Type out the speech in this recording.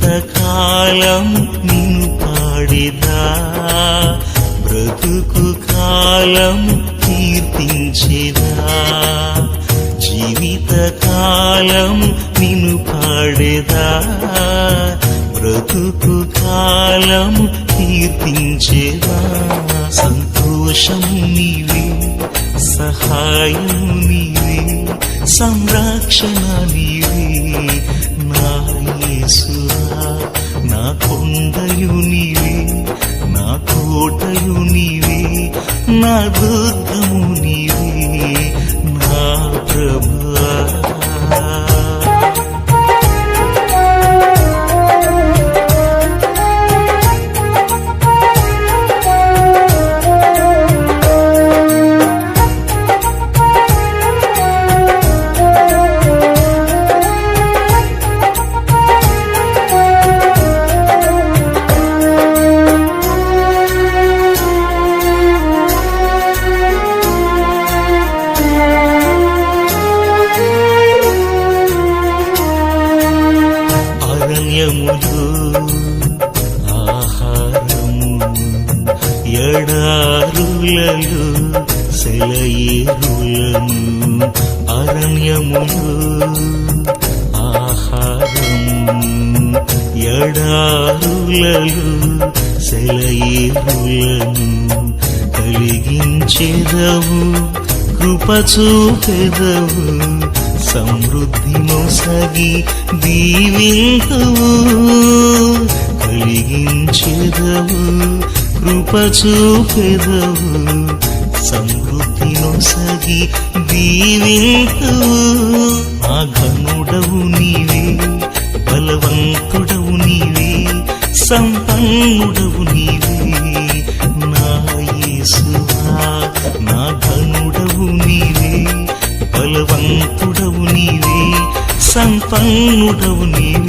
జీవితకాలం నిన్ను పాడేదా, బ్రతుకు కాలం కీర్తించేదా. జీవితకాలం నిన్ను పాడేదా, బ్రతుకు కాలం కీర్తించేదా. సంతోషం నీవే, సహాయం నీవే, సంరక్షణ నీవే. నా యేసువా, నా కొండయు నీవే, నా కోటయు నీవే, నా దుర్గము నీవే, నా ప్రభువా. ఆహారము ఎడారులలో సెలయేరులను, అరణ్యములు ఆహారము ఎడారులలో సెలయేరులను కలిగించెదవు, కృప చూపెదవు, సమృద్ధి నొసగి దీవింతువు. కలిగించెదవు, కృప చూపెదవు, సమృద్ధి నొసగి దీవింతువు. ఆ ఘనుడవు నీవే, బలవంతుడవు నీవే, సంపన్నుడవు నీవే. నా యేసువా, నా ఘనుడవు నీవే, బలవంతుడవు నీవే, సంపన్నుడవు నీవే.